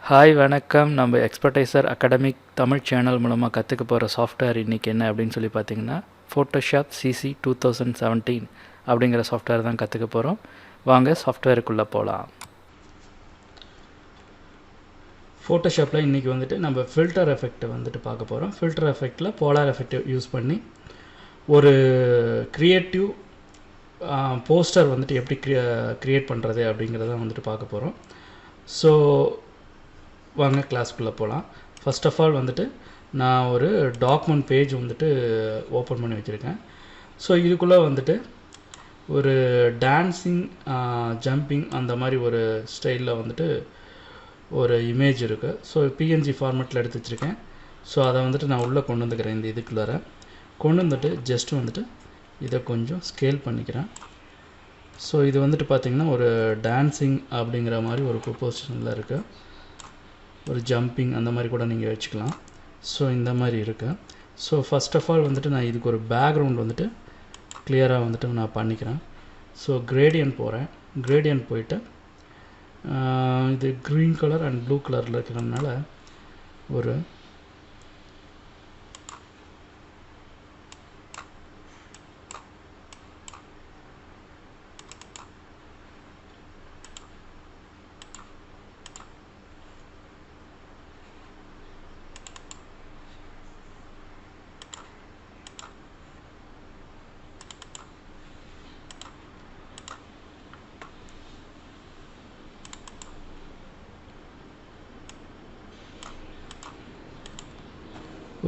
Hi வணக்கம். நம்ம Expertiser academic Tamil channel மூலமாக கற்றுக்க போகிற சாஃப்ட்வேர் இன்றைக்கி என்ன அப்படின்னு சொல்லி பார்த்தீங்கன்னா ஃபோட்டோஷாப் சிசி 2017 அப்படிங்கிற சாஃப்ட்வேர் தான் கற்றுக்க போகிறோம். வாங்க சாஃப்ட்வேருக்குள்ளே போகலாம். ஃபோட்டோஷாப்பில் இன்றைக்கி வந்துட்டு நம்ம ஃபில்டர் எஃபெக்ட்டை வந்துட்டு பார்க்க போகிறோம். ஃபில்டர் எஃபெக்டில் போலார் எஃபெக்ட் யூஸ் பண்ணி ஒரு க்ரியேட்டிவ் போஸ்டர் வந்துட்டு எப்படி க்ரியேட் பண்ணுறது அப்படிங்கிறத வந்துட்டு பார்க்க போகிறோம். ஸோ வாங்க கிளாஸ்க்குள்ளே போகலாம். ஃபர்ஸ்ட் ஆஃப் ஆல் வந்துட்டு நான் ஒரு டாக்குமெண்ட் பேஜ் வந்துட்டு ஓப்பன் பண்ணி வச்சுருக்கேன். ஸோ இதுக்குள்ளே வந்துட்டு ஒரு டான்ஸிங் ஜம்பிங் அந்த மாதிரி ஒரு ஸ்டைலில் வந்துட்டு ஒரு இமேஜ் இருக்குது. ஸோ பிஎன்ஜி ஃபார்மேட்டில் எடுத்து வச்சுருக்கேன். ஸோ அதை வந்துட்டு நான் உள்ளே கொண்டு வந்துக்கிறேன். இந்த இதுக்குள்ளார கொண்டு வந்துட்டு ஜஸ்ட்டு வந்துட்டு இதை கொஞ்சம் ஸ்கேல் பண்ணிக்கிறேன். ஸோ இது வந்துட்டு பார்த்திங்கன்னா ஒரு டான்ஸிங் அப்படிங்கிற மாதிரி ஒரு ப்ரொபோசிஷனில் இருக்குது. ஒரு ஜம்பிங் அந்த மாதிரி கூட நீங்கள் வச்சுக்கலாம். ஸோ இந்த மாதிரி இருக்குது. ஸோ ஃபஸ்ட் ஆஃப் ஆல் வந்துட்டு நான் இதுக்கு ஒரு பேக்ரவுண்ட் வந்துட்டு கிளியராக வந்துட்டு நான் பண்ணிக்கிறேன். ஸோ கிரேடியன்ட் போகிறேன். கிரேடியன்ட் போயிட்டு இது க்ரீன் கலர் அண்ட் ப்ளூ கலரில் இருக்கிறதுனால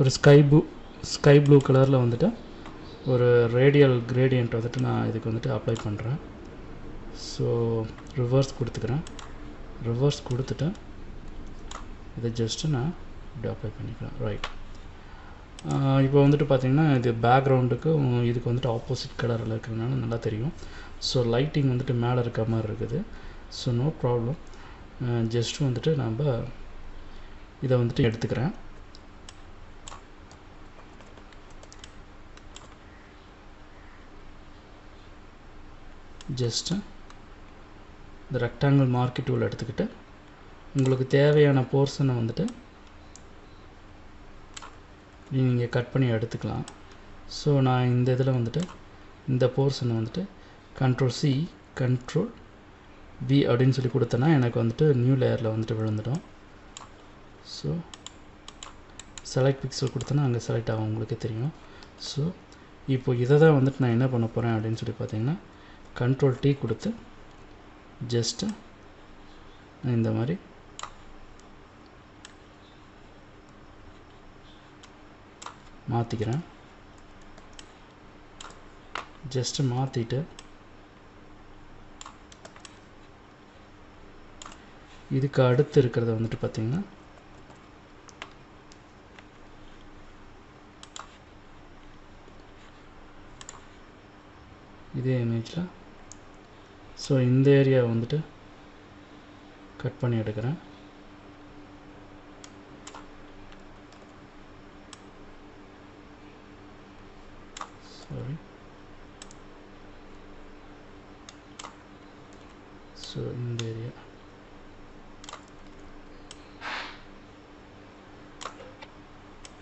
ஒரு ஸ்கை ப்ளூ கலரில் வந்துட்டு ஒரு ரேடியல் கிரேடியன்ட் வந்துட்டு நான் இதுக்கு வந்துட்டு அப்ளை பண்ணுறேன். ஸோ ரிவர்ஸ் கொடுத்துக்கிறேன். ரிவர்ஸ் கொடுத்துட்டு இதை ஜஸ்ட்டு நான் இப்படி அப்ளை பண்ணிக்கிறேன். ரைட். இப்போ வந்துட்டு பார்த்திங்கன்னா இது பேக்ரவுண்டுக்கு இதுக்கு வந்துட்டு ஆப்போசிட் கலரில் இருக்கிறதுனால நல்லா தெரியும். ஸோ லைட்டிங் வந்துட்டு மேலே இருக்க மாதிரி இருக்குது. So no problem. ஜஸ்ட்டு வந்துட்டு நம்ம இதை வந்துட்டு எடுத்துக்கிறேன். ஜஸ்ட்டு இந்த ரெக்டாங்கிள் மார்க்கி டூல் எடுத்துக்கிட்டு உங்களுக்கு தேவையான போர்ஷனை வந்துட்டு நீங்கள் கட் பண்ணி எடுத்துக்கலாம். ஸோ நான் இந்த இதில் வந்துட்டு இந்த போர்ஷனை வந்துட்டு Ctrl+C Ctrl+V அப்படின்னு சொல்லி கொடுத்தேன்னா எனக்கு வந்துட்டு நியூ லேயரில் வந்துட்டு விழுந்துடும். ஸோ செலக்ட் பிக்சல் கொடுத்தேன்னா அங்கே செலக்ட் ஆகும், உங்களுக்கே தெரியும். ஸோ இப்போ இதை தான் வந்துட்டு நான் என்ன பண்ண போகிறேன் அப்படின்னு சொல்லி பார்த்தீங்கன்னா Ctrl+T கொடுத்து ஜஸ்ட்டு இந்த மாதிரி மாற்றிக்கிறேன். ஜஸ்ட்டு மாற்றிட்டு இதுக்கு அடுத்து இருக்கிறத வந்துட்டு பார்த்திங்கன்னா இதே இமேஜில் ஸோ இந்த ஏரியா வந்துட்டு கட் பண்ணி எடுக்கிறேன். சாரி. ஸோ இந்த ஏரியா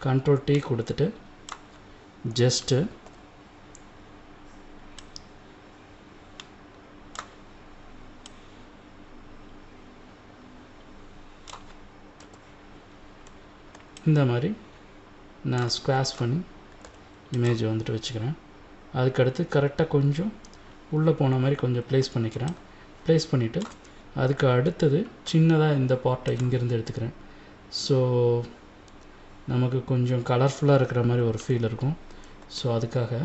Ctrl+T கொடுத்துட்டு ஜஸ்ட்டு இந்த மாதிரி நான் ஸ்குவாஷ் பண்ணி இமேஜை வந்துட்டு வச்சுக்கிறேன். அதுக்கடுத்து கரெக்டாக கொஞ்சம் உள்ளே போன மாதிரி கொஞ்சம் ப்ளேஸ் பண்ணிக்கிறேன். ப்ளேஸ் பண்ணிவிட்டு அதுக்கு அடுத்தது சின்னதாக இந்த பார்ட்டை இங்கேருந்து எடுத்துக்கிறேன். ஸோ நமக்கு கொஞ்சம் கலர்ஃபுல்லாக இருக்கிற மாதிரி ஒரு ஃபீல் இருக்கும். ஸோ அதுக்காக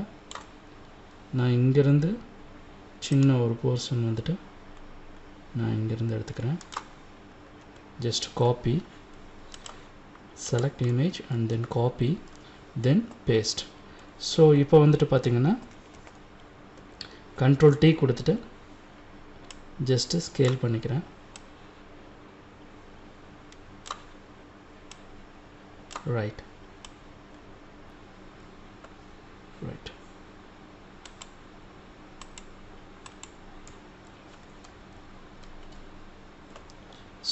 நான் இங்கேருந்து சின்ன ஒரு போர்ஷன் வந்துட்டு நான் இங்கேருந்து எடுத்துக்கிறேன். Just copy, select image and then copy, then paste. So இப்போ வந்துட்டு பார்த்திங்கன்னா Ctrl+T கொடுத்துட்டு ஜஸ்ட்டு ஸ்கேல் பண்ணிக்கிறேன். ரைட்.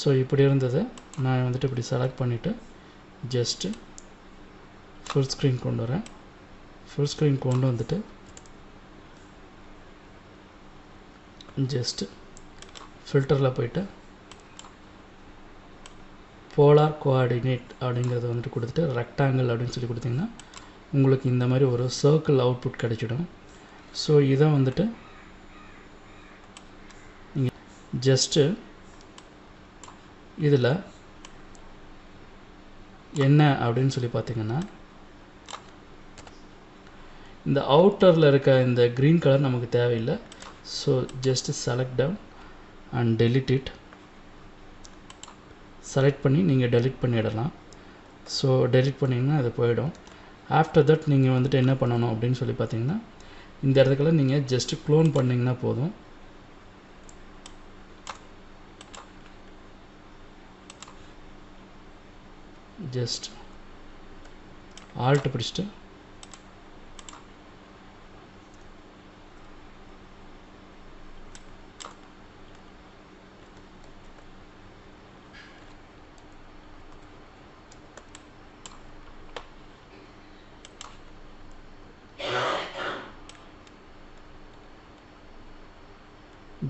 ஸோ இப்படி இருந்தது. நான் வந்துட்டு இப்படி செலக்ட் பண்ணிவிட்டு ஜஸ்ட்டு ஃபுல் ஸ்க்ரீன் கொண்டு வரேன். ஃபுல் ஸ்க்ரீன் கொண்டு வந்துட்டு ஜஸ்ட்டு ஃபில்டரில் போய்ட்டு போலார் கோஆர்டினேட் அப்படிங்கிறத வந்துட்டு கொடுத்துட்டு ரெக்டாங்கிள் அப்படின்னு சொல்லி கொடுத்திங்கன்னா உங்களுக்கு இந்த மாதிரி ஒரு சர்க்கிள் அவுட்புட் கிடைச்சிடும். ஸோ இதை வந்துட்டு நீங்கள் ஜஸ்ட்டு இதில் என்ன அப்படின்னு சொல்லி பார்த்தீங்கன்னா இந்த அவுட்டரில் இருக்க இந்த க்ரீன் கலர் நமக்கு தேவையில்லை. So just select down and delete it. Select பண்ணி நீங்கள் டெலிட் பண்ணிடலாம். ஸோ டெலிட் பண்ணிங்கன்னா அது போயிடும். ஆஃப்டர் தட் நீங்கள் வந்துட்டு என்ன பண்ணணும் அப்படின்னு சொல்லி பார்த்தீங்கன்னா இந்த இடத்துல நீங்கள் ஜஸ்ட்டு க்ளோன் பண்ணிங்கன்னா போதும். ஜஸ்ட் ஆல்ட் பிடிச்சிட்டு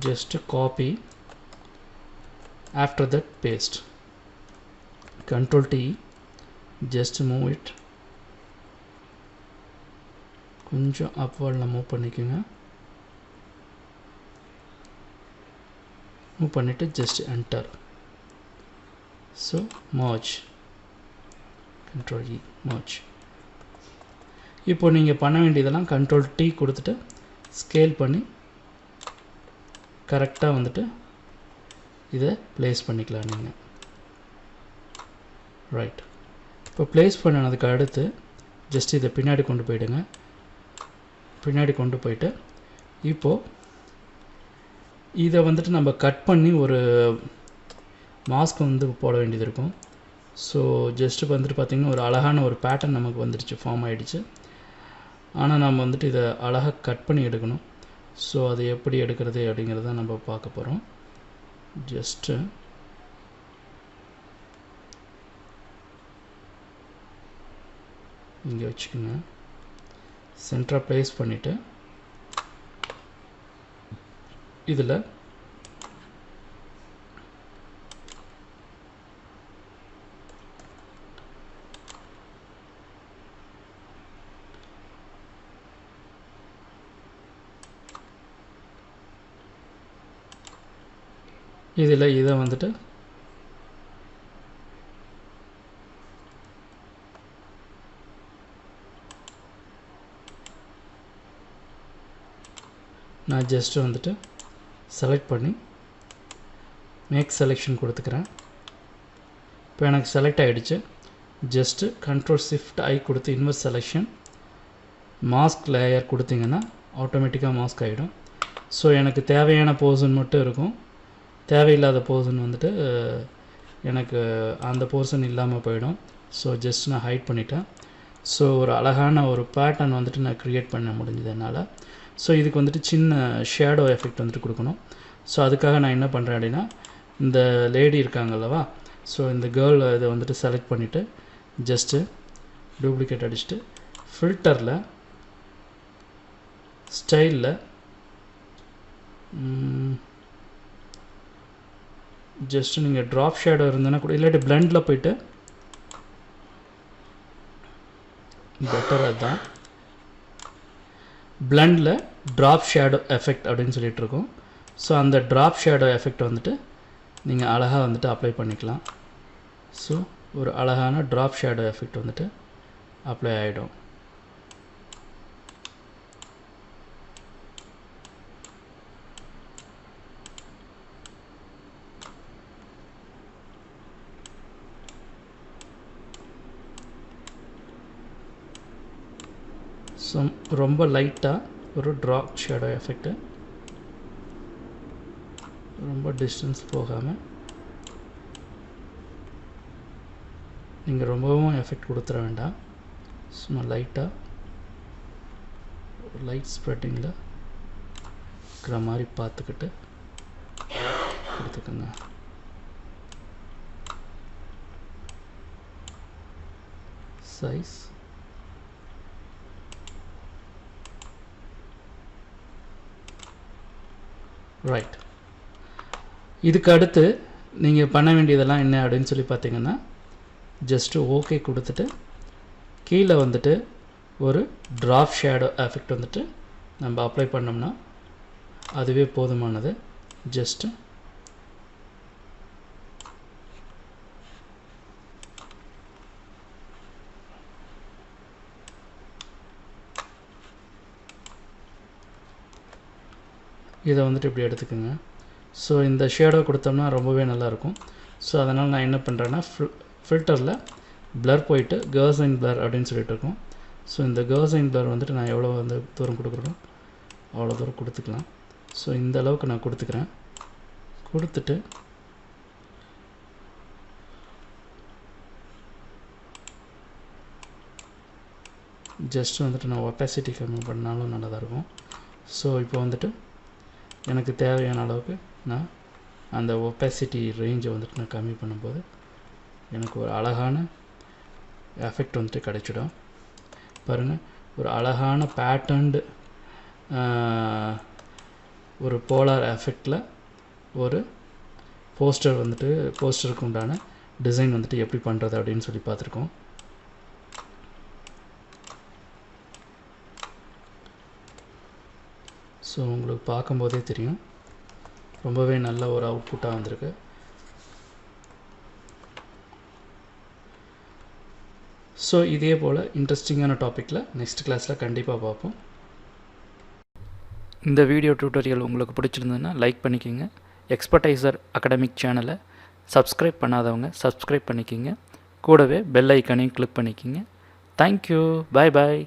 just copy, after that paste, Ctrl T, just move it கொஞ்சம் upwardல மூவ் பண்ணிக்கோங்க. மூவ் பண்ணிவிட்டு just enter. So merge, Ctrl E, merge. இப்போ நீங்கள் பண்ண வேண்டியதெல்லாம் Ctrl T கொடுத்துட்டு ஸ்கேல் பண்ணி கரெக்டாக வந்துட்டு இதை ப்ளேஸ் பண்ணிக்கலாம் நீங்கள். ரைட், இப்போ ப்ளேஸ் பண்ணதுக்கு அடுத்து ஜஸ்ட் இதை பின்னாடி கொண்டு போயிடுங்க. பின்னாடி கொண்டு போயிட்டு இப்போது இதை வந்துட்டு நம்ம கட் பண்ணி ஒரு மாஸ்க் வந்து போட வேண்டியது இருக்கும். ஸோ ஜஸ்ட்டு வந்துட்டு பார்த்திங்கன்னா ஒரு அழகான ஒரு பேட்டர்ன் நமக்கு வந்துடுச்சு, ஃபார்ம் ஆகிடுச்சு. ஆனால் நம்ம வந்துட்டு இதை அழகாக கட் பண்ணி எடுக்கணும். ஸோ அது எப்படி எடுக்கிறது அப்படிங்கிறத நம்ம பார்க்க போகிறோம். ஜஸ்ட்டு இங்கே வச்சுக்கோங்க. சென்டராக ப்ளேஸ் பண்ணிவிட்டு இதில் இதை வந்துட்டு நான் ஜஸ்ட்டு வந்துட்டு செலக்ட் பண்ணி மேக் செலெக்ஷன் கொடுத்துக்கிறேன். இப்போ எனக்கு செலக்ட் ஆகிடுச்சு. ஜஸ்ட்டு Ctrl Shift I கொடுத்து இன்வெர்ஸ் செலெக்ஷன் மாஸ்க் லேயர் கொடுத்திங்கன்னா ஆட்டோமேட்டிக்காக மாஸ்க் ஆகிடும். ஸோ எனக்கு தேவையான போர்ஷன் மட்டும் இருக்கும், தேவையில்லாத போர்ஷன் வந்துட்டு எனக்கு அந்த போர்ஷன் இல்லாமல் போயிடும். ஸோ ஜஸ்ட் நான் ஹைட் பண்ணிட்டேன். ஸோ ஒரு அழகான ஒரு பேட்டர்ன் வந்துட்டு நான் க்ரியேட் பண்ண முடிஞ்சது என்னால். ஸோ இதுக்கு வந்துட்டு சின்ன ஷேடோ எஃபெக்ட் வந்துட்டு கொடுக்கணும். ஸோ அதுக்காக நான் என்ன பண்ணுறேன் அப்படின்னா இந்த லேடி இருக்காங்கல்லவா, ஸோ இந்த கேர்ள் இதை வந்துட்டு செலக்ட் பண்ணிவிட்டு ஜஸ்ட்டு டூப்ளிகேட் அடிச்சுட்டு ஃபில்டரில் ஸ்டைலில் ஜஸ்ட்டு நீங்கள் ட்ராப் ஷேடோ இருந்ததுன்னா கூட, இல்லாட்டி பிளண்டில் போய்ட்டு பெட்டர் அதுதான், பிளண்டில் ட்ராப் ஷேடோ எஃபெக்ட் அப்படின்னு சொல்லிட்டு இருக்கோம். ஸோ அந்த ட்ராப் ஷேடோ எஃபெக்ட் வந்துட்டு நீங்கள் அழகாக வந்துட்டு அப்ளை பண்ணிக்கலாம். ஸோ ஒரு அழகான ட்ராப் ஷேடோ எஃபெக்ட் வந்துட்டு அப்ளை ஆகிடும். ஸோ ரொம்ப லைட்டாக ஒரு ட்ராப் ஷேடோ எஃபெக்ட்டு, ரொம்ப டிஸ்டன்ஸ் போகாமல், நீங்கள் ரொம்பவும் எஃபெக்ட் கொடுத்துட வேண்டாம். சும்மா லைட்டாக லைட் ஸ்ப்ரெட்டிங்கில் இருக்கிற மாதிரி பார்த்துக்கிட்டு கொடுத்துக்கோங்க. size. ரைட். இதுக்கு அடுத்து நீங்கள் பண்ண வேண்டியதெல்லாம் என்ன அப்படின்னு சொல்லி பார்த்தீங்கன்னா, ஜஸ்ட்டு ஓகே கொடுத்துட்டு கீழே வந்துட்டு ஒரு ட்ராப் ஷேடோ எஃபெக்ட் வந்துட்டு நம்ம அப்ளை பண்ணோம்னா அதுவே போதுமானது. ஜஸ்ட்டு இதை வந்துட்டு இப்படி எடுத்துக்கோங்க. ஸோ இந்த ஷேடோ கொடுத்தோம்னா ரொம்பவே நல்லாயிருக்கும். ஸோ அதனால் நான் என்ன பண்ணுறேன்னா ஃபில்டரில் ப்ளர் போயிட்டு கர்சைன் ப்ளர் அப்படின்னு சொல்லிட்டு இருக்கோம். ஸோ இந்த கர்சைன் ப்ளர் வந்துட்டு நான் எவ்வளோ வந்து தூரம் கொடுக்குறோம் அவ்வளோ தூரம் கொடுத்துக்கலாம். ஸோ இந்த அளவுக்கு நான் கொடுத்துக்கிறேன். கொடுத்துட்டு ஜஸ்ட் வந்துட்டு நான் ஒப்பாசிட்டி கம்மி பண்ணாலும் நல்லதாக இருக்கும். ஸோ இப்போ வந்துட்டு எனக்கு தேவையான அளவுக்கு நான் அந்த ஒப்பாசிட்டி ரேஞ்சை வந்துட்டு நான் கம்மி பண்ணும்போது எனக்கு ஒரு அழகான எஃபெக்ட் வந்துட்டு கிடைச்சிடும். பாருங்கள், ஒரு அழகான பேட்டர்ன்டு ஒரு போலார் எஃபெக்டில் ஒரு போஸ்டருக்கு உண்டான டிசைன் வந்துட்டு எப்படி பண்ணுறது அப்படின்னு சொல்லி பார்த்துருக்கோம். ஸோ உங்களுக்கு பார்க்கும்போதே தெரியும் ரொம்பவே நல்ல ஒரு அவுட்புட்டாக வந்திருக்கு. ஸோ இதே போல் இன்ட்ரெஸ்டிங்கான டாப்பிக்கில் நெக்ஸ்ட் கிளாஸில் கண்டிப்பாக பார்ப்போம். இந்த வீடியோ டியூட்டோரியல் உங்களுக்கு பிடிச்சிருந்ததுன்னா லைக் பண்ணிக்கோங்க. எக்ஸ்பர்டைசர் அகாடமிக் சேனலை சப்ஸ்கிரைப் பண்ணாதவங்க சப்ஸ்கிரைப் பண்ணிக்கோங்க. கூடவே பெல் ஐக்கானையும் கிளிக் பண்ணிக்கோங்க. தேங்க்யூ. பாய் பாய்.